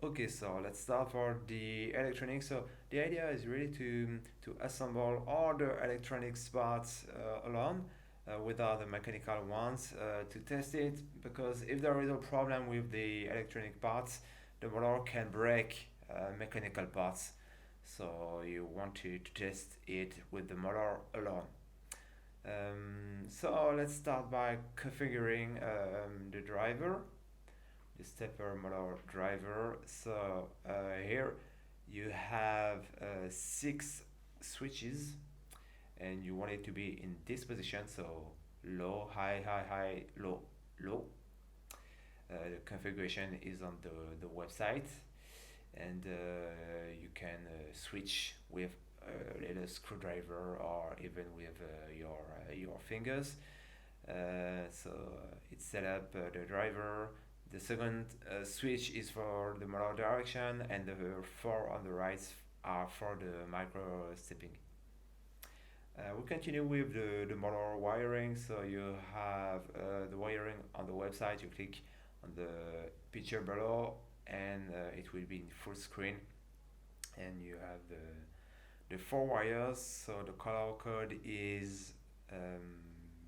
Okay, so let's start for the electronics. So the idea is really to assemble all the electronics parts alone without the mechanical ones to test it, because if there is a problem with the electronic parts, the motor can break mechanical parts. So you want to test it with the motor alone. So let's start by configuring the driver, the stepper motor driver. So here you have six switches, and you want it to be in this position. So low, high, high, high, low, low. The configuration is on the website, and you can switch with a little screwdriver or even with your fingers. So it's set up the driver. The second switch is for the motor direction, and the four on the right are for the micro stepping. We continue with the motor wiring. So you have the wiring on the website. You click on the picture below, and it will be in full screen. And you have the four wires. So the color code is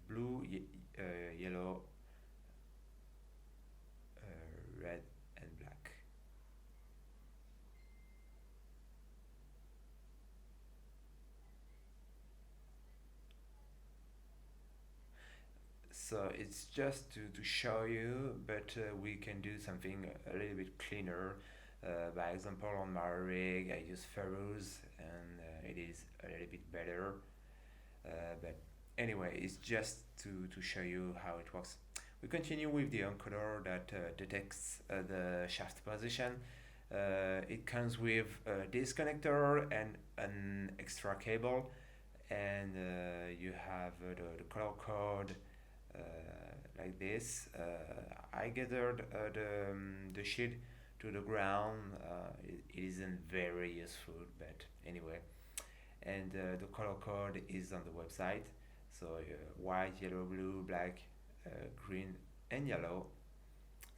blue, yellow, red, and black. So it's just to show you, but we can do something a little bit cleaner. By example, on my rig, I use ferrules, and it is a little bit better. But anyway, it's just to show you how it works. We continue with the encoder that detects the shaft position. It comes with this connector and an extra cable, and you have the color code uh, like this. I gathered the sheet to the ground. It isn't very useful, but anyway. And the color code is on the website. So white, yellow, blue, black, green, and yellow.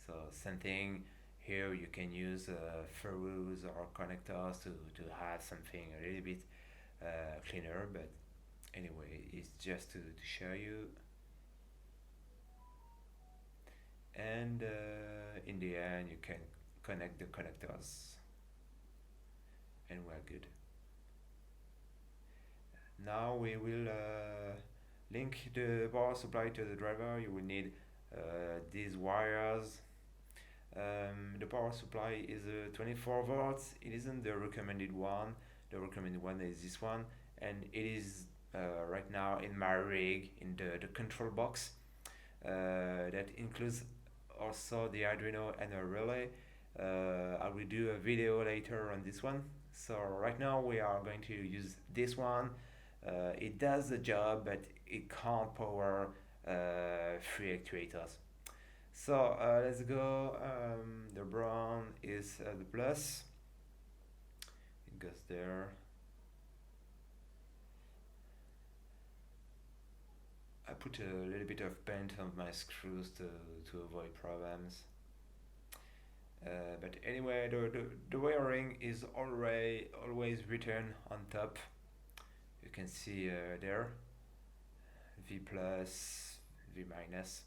So same thing here. You can use ferrules or connectors to have something a little bit cleaner. But anyway, it's just to show you. And in the end, you can connect the connectors, and we're good. Now we will link the power supply to the driver. You will need these wires. The power supply is 24 volts. It isn't the recommended one. The recommended one is this one, and it is right now in my rig in the control box. That includes also the Arduino and a relay. I will do a video later on this one. So right now we are going to use this one. It does the job, but it can't power three actuators. So let's go. The brown is the plus. It goes there. I put a little bit of paint on my screws to avoid problems. But anyway, the wiring is always written on top. You can see there V plus, V minus.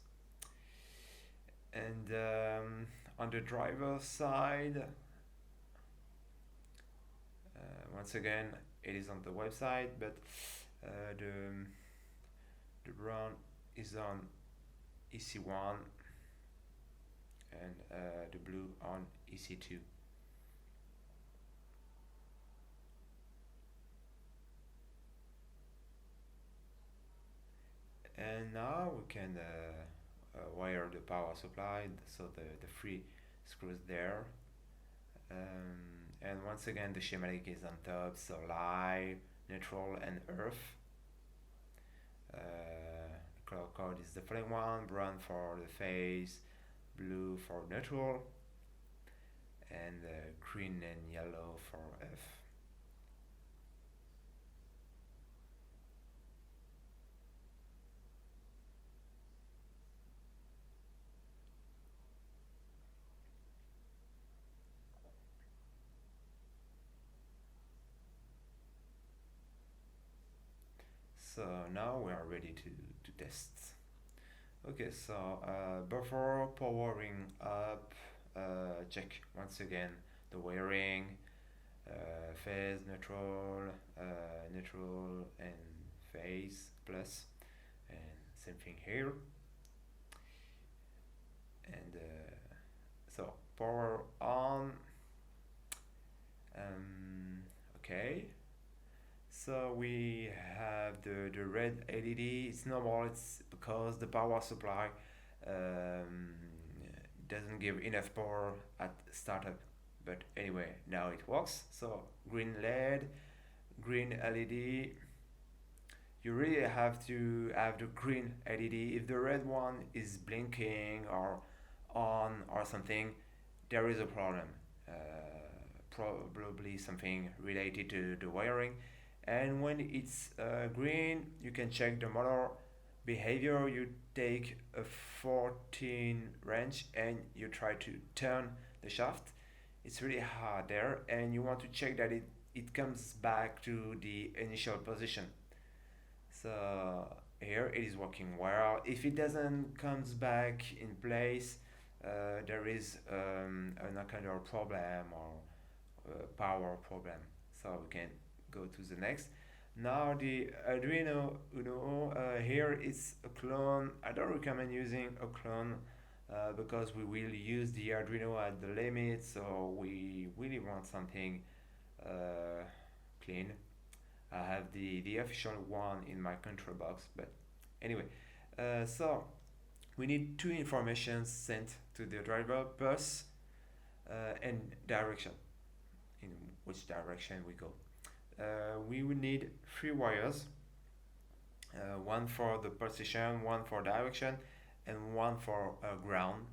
And on the driver side, once again, it is on the website, but the brown is on EC1, and the blue on EC2. And now we can wire the power supply, so the three screws there. And once again, the schematic is on top, so live, neutral, and earth. Color code is the following one: brown for the phase, blue for neutral, and green and yellow for F. So now we are ready to test. Okay, so before powering up, check once again the wiring, phase, neutral, neutral and phase plus, and same thing here. And so power on. Okay. So we have the red LED. It's normal. It's because the power supply um, doesn't give enough power at startup. But anyway, now it works. So green LED, green LED. You really have to have the green LED. If the red one is blinking or on or something, there is a problem. Uh, Probably something related to the wiring. And when it's green, you can check the motor behavior. You take a 14 wrench and you try to turn the shaft. It's really hard there, and you want to check that it comes back to the initial position. So here it is working well. If it doesn't comes back in place, there is a kind of problem or power problem. So we can go to the next. Now the Arduino Uno, here is a clone. I don't recommend using a clone because we will use the Arduino at the limit, so we really want something clean. I have the official one in my control box, but anyway, so we need two informations sent to the driver: bus and direction, in which direction we go. We will need three wires, one for the position, one for direction, and one for ground.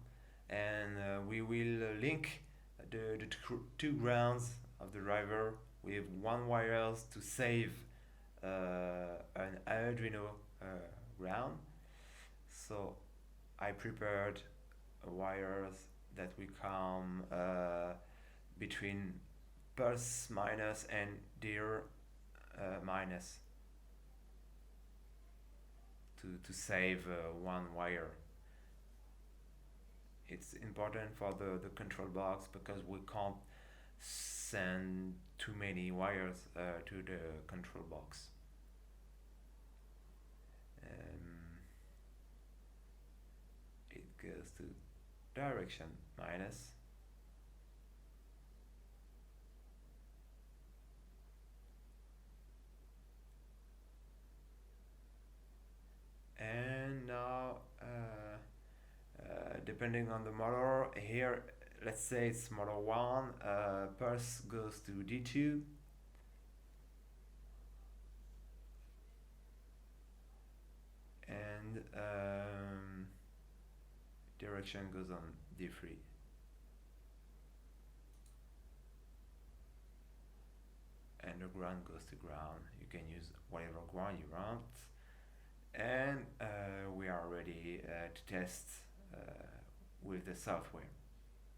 And we will link the two grounds of the driver with one wires to save an Arduino ground. So I prepared wires that will come between plus minus and dir minus to save one wire. It's important for the control box because we can't send too many wires to the control box. It goes to direction minus. And now depending on the motor, here let's say it's motor 1, pulse goes to D2, and direction goes on D3. And the ground goes to ground. You can use whatever ground you want. And we are ready to test with the software.